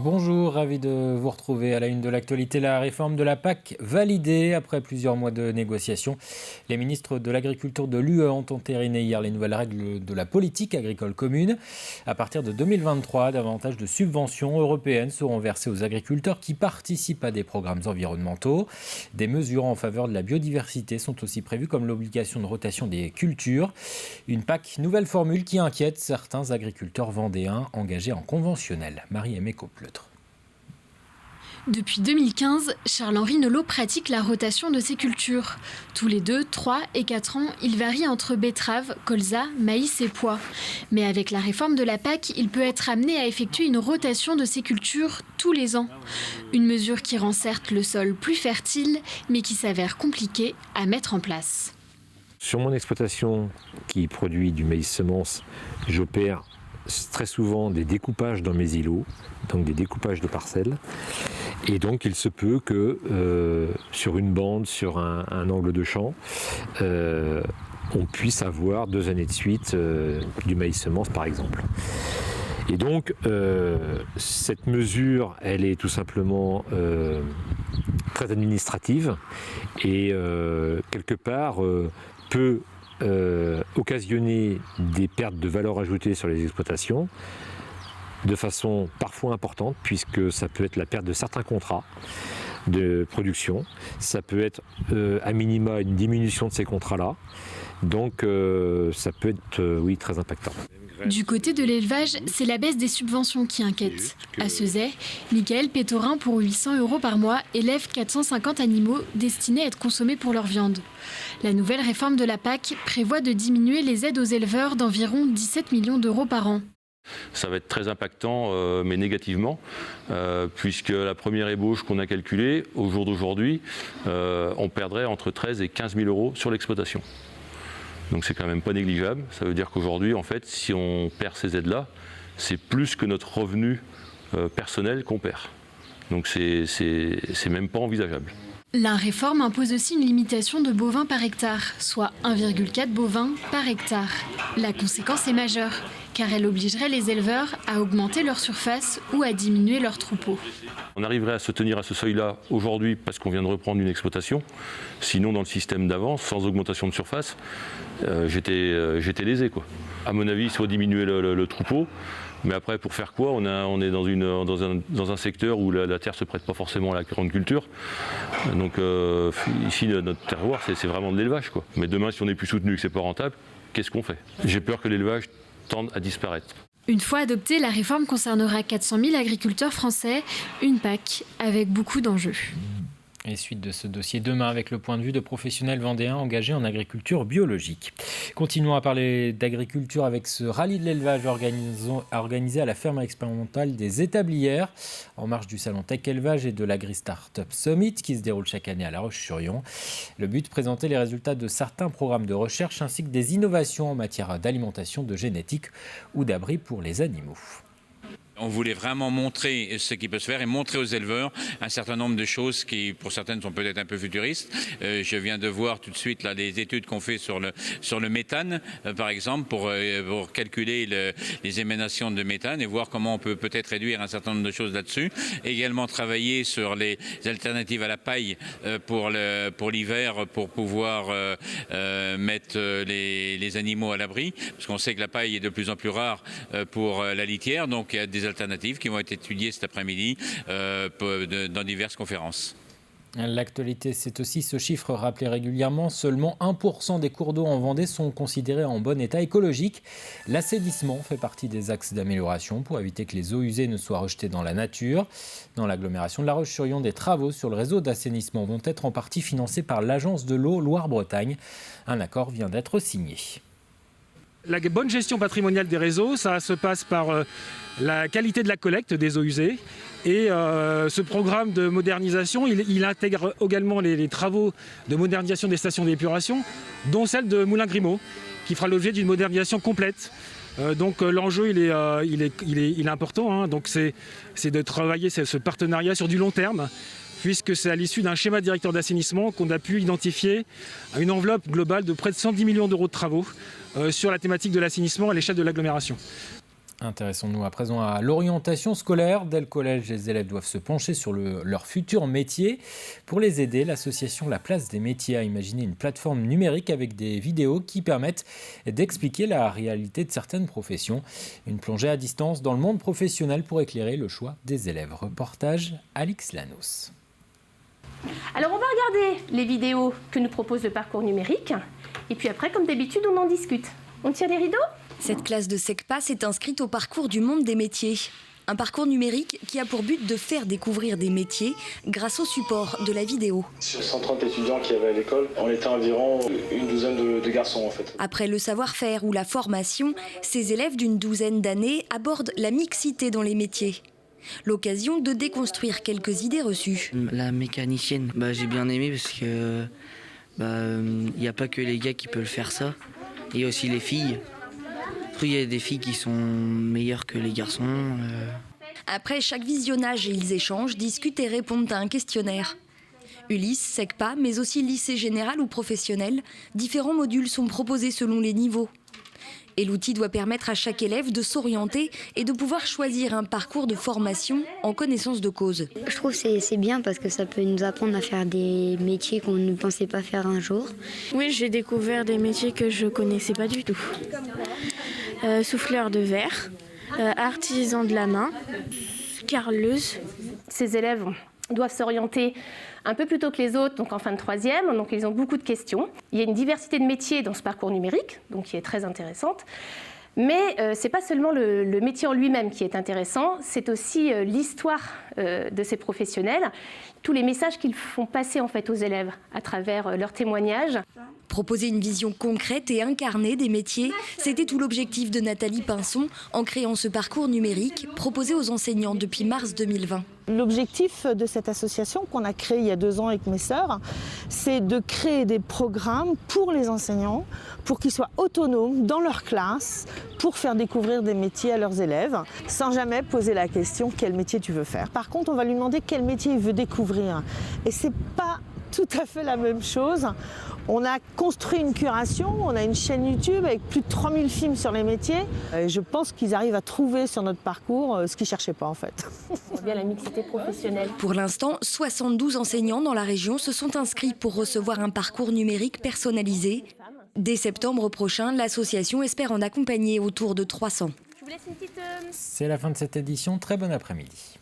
Bonjour, ravi de vous retrouver à la une de l'actualité. La réforme de la PAC validée après plusieurs mois de négociations. Les ministres de l'Agriculture de l'UE ont entériné hier les nouvelles règles de la politique agricole commune. À partir de 2023, davantage de subventions européennes seront versées aux agriculteurs qui participent à des programmes environnementaux. Des mesures en faveur de la biodiversité sont aussi prévues, comme l'obligation de rotation des cultures. Une PAC nouvelle formule qui inquiète certains agriculteurs vendéens engagés en conventionnel. Marie-Aimée Copleutre. Depuis 2015, Charles-Henri Nolot pratique la rotation de ses cultures. Tous les 2, 3 et 4 ans, il varie entre betteraves, colza, maïs et pois. Mais avec la réforme de la PAC, il peut être amené à effectuer une rotation de ses cultures tous les ans. Une mesure qui rend certes le sol plus fertile, mais qui s'avère compliquée à mettre en place. Sur mon exploitation qui produit du maïs semence, j'opère très souvent des découpages dans mes îlots, donc des découpages de parcelles. Et donc il se peut que sur une bande, sur un angle de champ, on puisse avoir 2 années de suite du maïs semence par exemple. Et donc cette mesure, elle est tout simplement très administrative et quelque part peut occasionner des pertes de valeur ajoutée sur les exploitations de façon parfois importante, puisque ça peut être la perte de certains contrats de production, ça peut être à minima une diminution de ces contrats-là, donc ça peut être très impactant. Du côté de l'élevage, c'est la baisse des subventions qui inquiète. À Ceuzay, Michael Pétorin, pour 800 € par mois, élève 450 animaux destinés à être consommés pour leur viande. La nouvelle réforme de la PAC prévoit de diminuer les aides aux éleveurs d'environ 17 millions d'euros par an. Ça va être très impactant, mais négativement, puisque la première ébauche qu'on a calculée, au jour d'aujourd'hui, on perdrait entre 13 et 15 000 € sur l'exploitation. Donc c'est quand même pas négligeable. Ça veut dire qu'aujourd'hui, en fait, si on perd ces aides-là, c'est plus que notre revenu personnel qu'on perd. Donc c'est même pas envisageable. La réforme impose aussi une limitation de bovins par hectare, soit 1,4 bovins par hectare. La conséquence est majeure, car elle obligerait les éleveurs à augmenter leur surface ou à diminuer leurs troupeaux. On arriverait à se tenir à ce seuil-là aujourd'hui parce qu'on vient de reprendre une exploitation. Sinon, dans le système d'avant, sans augmentation de surface, j'étais lésé, quoi. À mon avis, il faut diminuer le troupeau. Mais après, pour faire quoi ? On est dans un secteur où la terre ne se prête pas forcément à la grande culture. Donc ici, notre terroir, c'est vraiment de l'élevage, quoi. Mais demain, si on n'est plus soutenu et que ce n'est pas rentable, qu'est-ce qu'on fait ? J'ai peur que l'élevage tende à disparaître. Une fois adoptée, la réforme concernera 400 000 agriculteurs français, une PAC avec beaucoup d'enjeux. Et suite de ce dossier demain avec le point de vue de professionnels vendéens engagés en agriculture biologique. Continuons à parler d'agriculture avec ce rallye de l'élevage organisé à la ferme expérimentale des Établières en marge du salon Tech Élevage et de l'Agri-Startup Summit qui se déroule chaque année à La Roche-sur-Yon. Le but, présenter les résultats de certains programmes de recherche ainsi que des innovations en matière d'alimentation, de génétique ou d'abri pour les animaux. On voulait vraiment montrer ce qui peut se faire et montrer aux éleveurs un certain nombre de choses qui, pour certaines, sont peut-être un peu futuristes. Je viens de voir tout de suite là, les études qu'on fait sur le méthane, par exemple, pour calculer les émanations de méthane et voir comment on peut peut-être réduire un certain nombre de choses là-dessus. Également travailler sur les alternatives à la paille pour l'hiver, pour pouvoir mettre les animaux à l'abri, parce qu'on sait que la paille est de plus en plus rare pour la litière, donc il y a des alternatives qui vont être étudiées cet après-midi dans diverses conférences. L'actualité, c'est aussi ce chiffre rappelé régulièrement. Seulement 1% des cours d'eau en Vendée sont considérés en bon état écologique. L'assainissement fait partie des axes d'amélioration pour éviter que les eaux usées ne soient rejetées dans la nature. Dans l'agglomération de La Roche-sur-Yon, des travaux sur le réseau d'assainissement vont être en partie financés par l'Agence de l'eau Loire-Bretagne. Un accord vient d'être signé. La bonne gestion patrimoniale des réseaux, ça se passe par la qualité de la collecte des eaux usées. Et ce programme de modernisation, il intègre également les travaux de modernisation des stations d'épuration, dont celle de Moulin-Grimaud, qui fera l'objet d'une modernisation complète. Donc l'enjeu, il est important. Hein. Donc c'est de travailler ce partenariat sur du long terme, puisque c'est à l'issue d'un schéma directeur d'assainissement qu'on a pu identifier une enveloppe globale de près de 110 millions d'euros de travaux sur la thématique de l'assainissement à l'échelle de l'agglomération. Intéressons-nous à présent à l'orientation scolaire. Dès le collège, les élèves doivent se pencher sur leur futur métier. Pour les aider, l'association La Place des Métiers a imaginé une plateforme numérique avec des vidéos qui permettent d'expliquer la réalité de certaines professions. Une plongée à distance dans le monde professionnel pour éclairer le choix des élèves. Reportage Alix Lanos. Alors on va regarder les vidéos que nous propose le parcours numérique. Et puis après, comme d'habitude, on en discute. On tire les rideaux ? Cette classe de SECPA s'est inscrite au parcours du monde des métiers. Un parcours numérique qui a pour but de faire découvrir des métiers grâce au support de la vidéo. Sur 130 étudiants qu'il y avait à l'école, on était environ une douzaine de garçons en fait. Après le savoir-faire ou la formation, ces élèves d'une douzaine d'années abordent la mixité dans les métiers. L'occasion de déconstruire quelques idées reçues. La mécanicienne, j'ai bien aimé parce que y a pas que les gars qui peuvent faire ça, il y a aussi les filles. Il y a des filles qui sont meilleures que les garçons. Après chaque visionnage, ils échangent, discutent et répondent à un questionnaire. Ulysse, SECPA, mais aussi lycée général ou professionnel, différents modules sont proposés selon les niveaux. Et l'outil doit permettre à chaque élève de s'orienter et de pouvoir choisir un parcours de formation en connaissance de cause. Je trouve que c'est bien parce que ça peut nous apprendre à faire des métiers qu'on ne pensait pas faire un jour. Oui, j'ai découvert des métiers que je ne connaissais pas du tout. Souffleur de verre, artisan de la main, carreleuse. Ces élèves doivent s'orienter un peu plus tôt que les autres, donc en fin de troisième, donc ils ont beaucoup de questions. Il y a une diversité de métiers dans ce parcours numérique, donc qui est très intéressante. Mais ce n'est pas seulement le métier en lui-même qui est intéressant, c'est aussi l'histoire de ces professionnels, tous les messages qu'ils font passer en fait aux élèves à travers leurs témoignages. Proposer une vision concrète et incarnée des métiers, c'était tout l'objectif de Nathalie Pinson en créant ce parcours numérique proposé aux enseignants depuis mars 2020. L'objectif de cette association qu'on a créée il y a 2 ans avec mes sœurs, c'est de créer des programmes pour les enseignants, pour qu'ils soient autonomes dans leur classe, pour faire découvrir des métiers à leurs élèves, sans jamais poser la question quel métier tu veux faire. Par contre, on va lui demander quel métier il veut découvrir. Et c'est pas tout à fait la même chose. On a construit une curation, on a une chaîne YouTube avec plus de 3000 films sur les métiers. Et je pense qu'ils arrivent à trouver sur notre parcours ce qu'ils ne cherchaient pas en fait. On bien la mixité professionnelle. Pour l'instant, 72 enseignants dans la région se sont inscrits pour recevoir un parcours numérique personnalisé. Dès septembre prochain, l'association espère en accompagner autour de 300. C'est la fin de cette édition. Très bon après-midi.